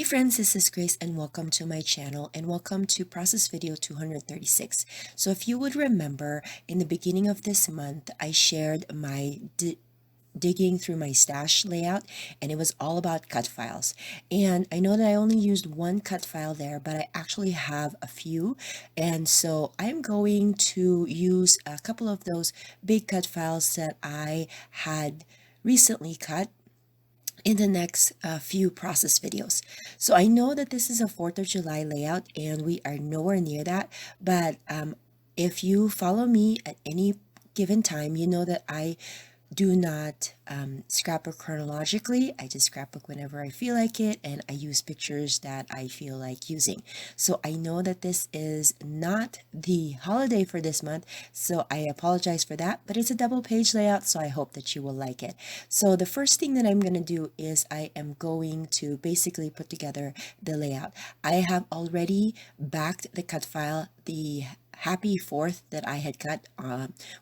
friends, this is Grace and welcome to my channel and welcome to process video 236. So if you would remember, in the beginning of this month, I shared my digging through my stash layout, and it was all about cut files. And I know that I only used one cut file there, but I actually have a few. And so I'm going to use a couple of those big cut files that I had recently cut in the next few process videos. So I know that this is a 4th of July layout and we are nowhere near that, but if you follow me at any given time, you know that I do not scrapbook chronologically. I just scrapbook whenever I feel like it, and I use pictures that I feel like using. So I know that this is not the holiday for this month, so I apologize for that, but it's a double page layout, so I hope that you will like it. So the first thing that I'm going to do is I am going to basically put together the layout. I have already backed the cut file, the Happy 4th that I had cut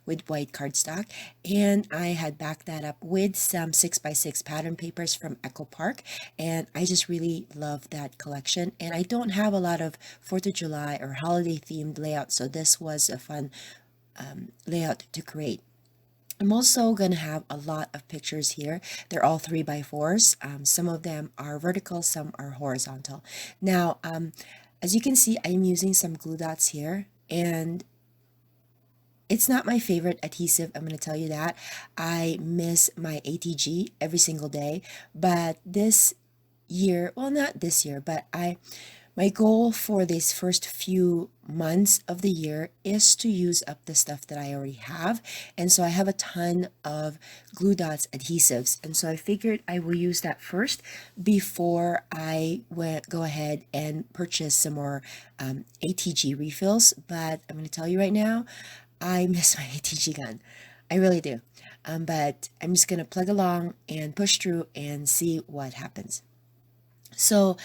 with white cardstock, and I had backed that up with some 6x6 pattern papers from Echo Park, and I just really love that collection. And I don't have a lot of 4th of July or holiday themed layouts, so this was a fun layout to create. I'm also going to have a lot of pictures here. They're all 3x4s. Some of them are vertical, some are horizontal. Now, as you can see, I'm using some glue dots here, and it's not my favorite adhesive, I'm going to tell you that. I miss my ATG every single day, but this year, well, not this year, but my goal for these first few months of the year is to use up the stuff that I already have. And so I have a ton of glue dots adhesives. And so I figured I will use that first before I go ahead and purchase some more ATG refills. But I'm going to tell you right now, I miss my ATG gun. I really do. But I'm just going to plug along and push through and see what happens. So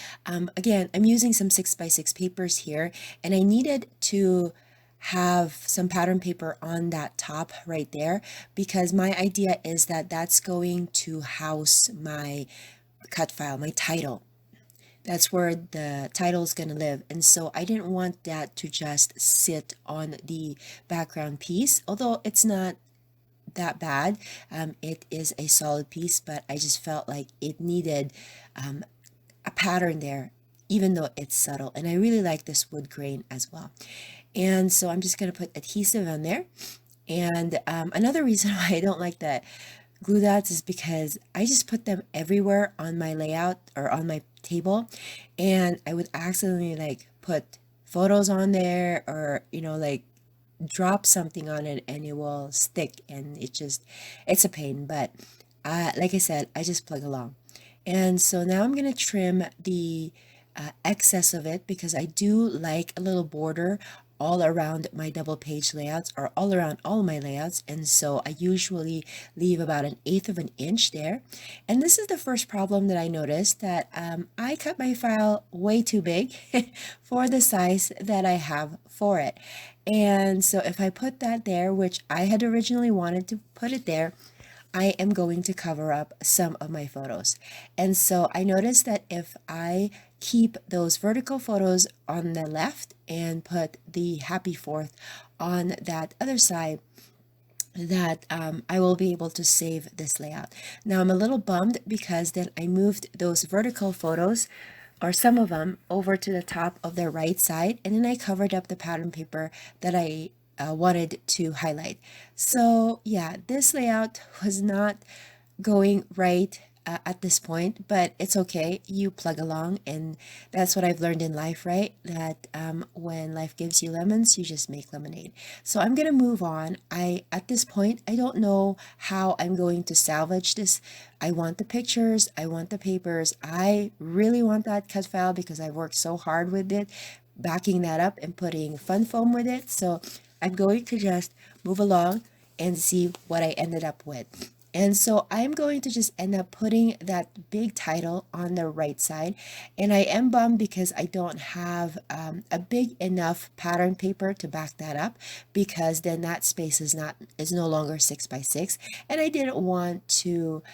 again, I'm using some 6x6 papers here, and I needed to have some pattern paper on that top right there because my idea is that that's going to house my cut file, my title. That's where the title is going to live. And so I didn't want that to just sit on the background piece, although it's not that bad. It is a solid piece, but I just felt like it needed a pattern there, even though it's subtle. And I really like this wood grain as well. And so I'm just going to put adhesive on there. And another reason why I don't like the glue dots is because I just put them everywhere on my layout or on my table, and I would accidentally like put photos on there, or like drop something on it and it will stick, and it's a pain. But like I said, I just plug along. And so now I'm going to trim the excess of it because I do like a little border all around my double page layouts, or all around all my layouts. And so I usually leave about 1/8 of an inch there. And this is the first problem that I noticed, that I cut my file way too big for the size that I have for it. And so if I put that there, which I had originally wanted to put it there, I am going to cover up some of my photos. And so I noticed that if I keep those vertical photos on the left and put the Happy 4th on that other side, that I will be able to save this layout. Now I'm a little bummed because then I moved those vertical photos, or some of them, over to the top of the right side, and then I covered up the pattern paper that I wanted to highlight. So yeah, this layout was not going right at this point, but it's okay. You plug along, and that's what I've learned in life, right? That when life gives you lemons, you just make lemonade. So I'm gonna move on. At this point, I don't know how I'm going to salvage this. I want the pictures, I want the papers, I really want that cut file because I worked so hard with it, backing that up and putting fun foam with it. So I'm going to just move along and see what I ended up with. And so I'm going to just end up putting that big title on the right side. And I am bummed because I don't have a big enough pattern paper to back that up, because then that space is no longer 6x6. And I didn't want to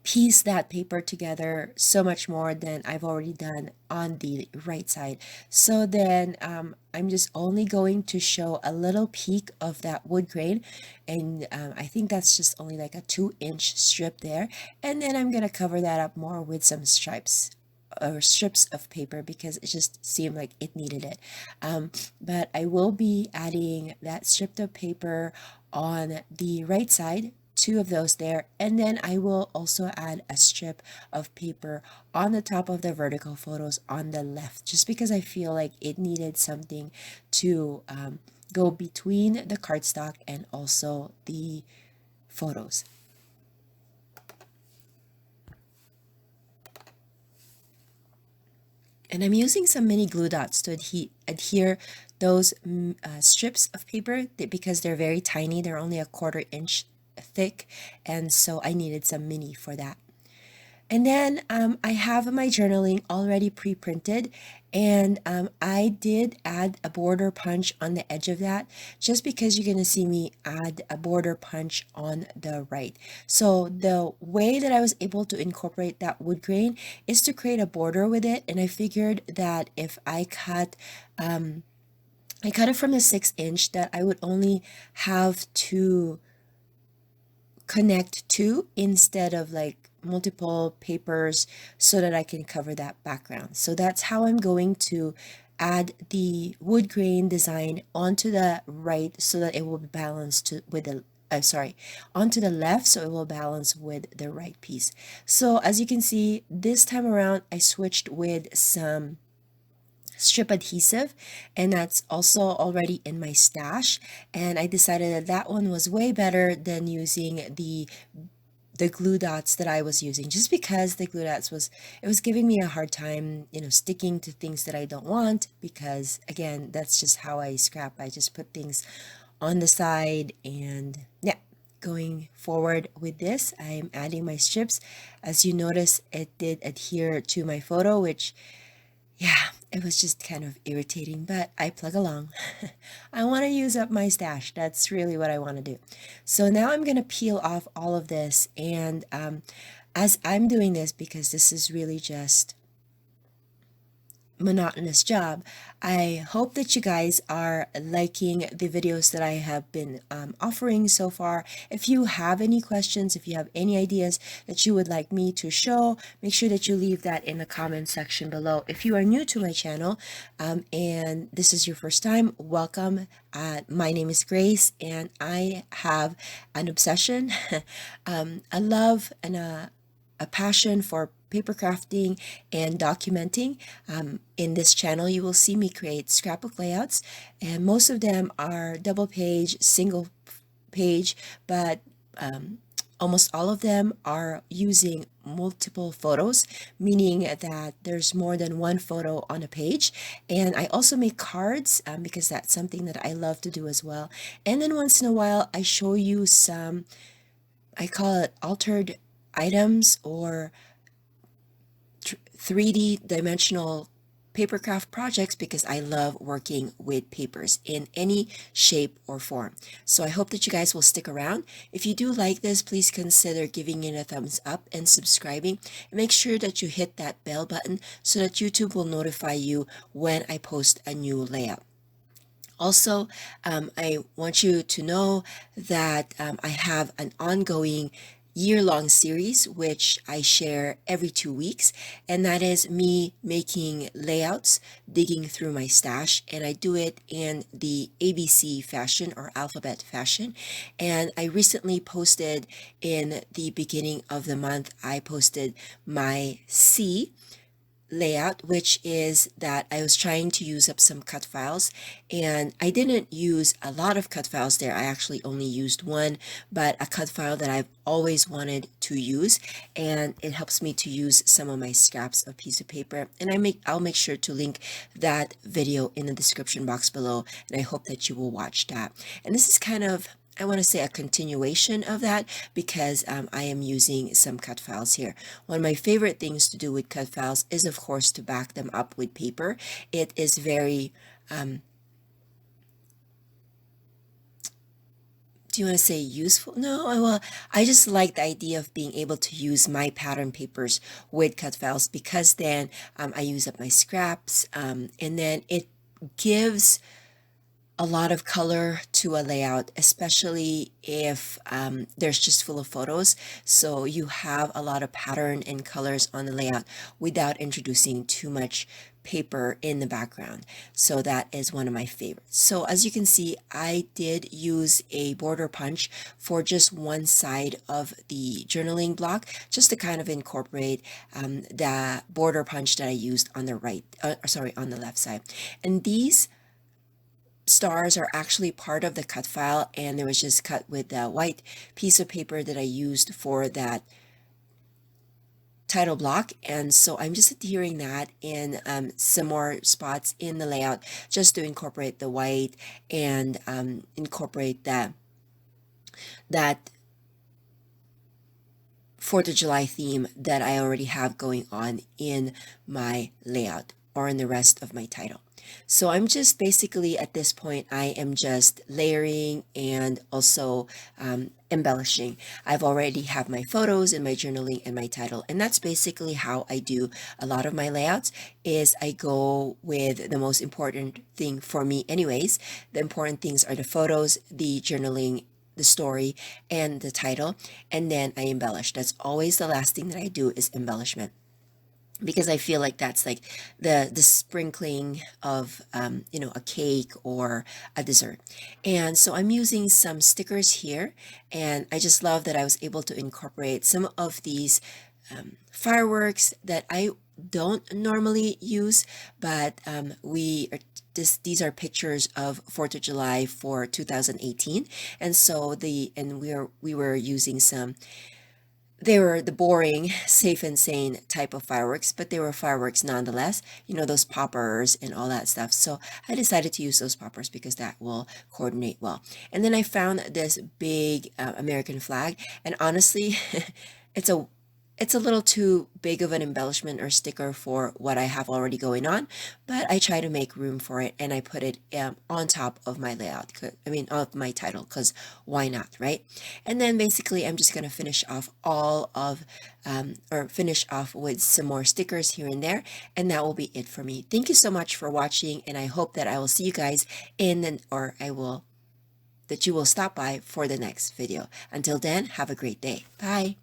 piece that paper together so much more than I've already done on the right side. So then I'm just only going to show a little peek of that wood grain, and I think that's just only like a 2-inch strip there, and then I'm gonna cover that up more with some stripes or strips of paper because it just seemed like it needed it. But I will be adding that strip of paper on the right side, two of those there, and then I will also add a strip of paper on the top of the vertical photos on the left, just because I feel like it needed something to go between the cardstock and also the photos. And I'm using some mini glue dots to adhere those strips of paper because they're very tiny. They're only a 1/4 inch thick, and so I needed some mini for that. And then I have my journaling already pre-printed, and I did add a border punch on the edge of that just because you're going to see me add a border punch on the right. So the way that I was able to incorporate that wood grain is to create a border with it, and I figured that if I cut it from the 6-inch, that I would only have to connect two instead of like multiple papers so that I can cover that background. So that's how I'm going to add the wood grain design onto the right so that it will be balanced with the onto the left so it will balance with the right piece. So as you can see, this time around I switched with some strip adhesive, and that's also already in my stash, and I decided that that one was way better than using the glue dots that I was using, just because the glue dots was giving me a hard time, sticking to things that I don't want, because again, that's just how I scrap. I just put things on the side, and yeah. Going forward with this, I'm adding my strips. As you notice, it did adhere to my photo, which, yeah, it was just kind of irritating, but I plug along. I want to use up my stash. That's really what I want to do. So now I'm going to peel off all of this, and as I'm doing this, because this is really just monotonous job, I hope that you guys are liking the videos that I have been offering so far. If you have any questions, if you have any ideas that you would like me to show, make sure that you leave that in the comment section below. If you are new to my channel and this is your first time, welcome. My name is Grace, and I have an obsession, a love, and a passion for paper crafting and documenting. In this channel, you will see me create scrapbook layouts, and most of them are double page, single page, but almost all of them are using multiple photos, meaning that there's more than one photo on a page. And I also make cards because that's something that I love to do as well. And then once in a while, I show you some, I call it altered items, or 3D dimensional paper craft projects, because I love working with papers in any shape or form. So I hope that you guys will stick around. If you do like this, please consider giving it a thumbs up and subscribing. And make sure that you hit that bell button so that YouTube will notify you when I post a new layout. Also, I want you to know that I have an ongoing year-long series which I share every 2 weeks, and that is me making layouts, digging through my stash, and I do it in the ABC fashion, or alphabet fashion. And I recently posted, in the beginning of the month, I posted my C layout, which is that I was trying to use up some cut files, and I didn't use a lot of cut files there. I actually only used one, but a cut file that I've always wanted to use, and it helps me to use some of my scraps of piece of paper. And I'll make sure to link that video in the description box below, and I hope that you will watch that. And this is kind of, I want to say, a continuation of that, because I am using some cut files here. One of my favorite things to do with cut files is, of course, to back them up with paper. It is very do you want to say useful? No, well, I just like the idea of being able to use my pattern papers with cut files, because then I use up my scraps, and then it gives a lot of color to a layout, especially if there's just full of photos. So you have a lot of pattern and colors on the layout without introducing too much paper in the background. So that is one of my favorites. So as you can see, I did use a border punch for just one side of the journaling block, just to kind of incorporate the border punch that I used on the on the left side. And these stars are actually part of the cut file, and it was just cut with the white piece of paper that I used for that title block. And so I'm just adhering that in some more spots in the layout, just to incorporate the white and incorporate that 4th of July theme that I already have going on in my layout or in the rest of my title. So I'm just basically at this point, I am just layering and also embellishing. I've already have my photos and my journaling and my title, and that's basically how I do a lot of my layouts. Is I go with the most important thing for me anyways. The important things are the photos, the journaling, the story, and the title, and then I embellish. That's always the last thing that I do, is embellishment, because I feel like that's like the sprinkling of a cake or a dessert. And so I'm using some stickers here, and I just love that I was able to incorporate some of these fireworks that I don't normally use, but these are pictures of 4th of July for 2018. And so we were using some, they were the boring, safe and sane type of fireworks, but they were fireworks nonetheless, those poppers and all that stuff. So I decided to use those poppers because that will coordinate well. And then I found this big American flag, and honestly, it's a it's a little too big of an embellishment or sticker for what I have already going on, but I try to make room for it, and I put it on top of my layout, of my title, because why not, right? And then basically I'm just going to finish off finish off with some more stickers here and there, and that will be it for me. Thank you so much for watching, and I hope that I will see you guys that you will stop by for the next video. Until then, have a great day. Bye.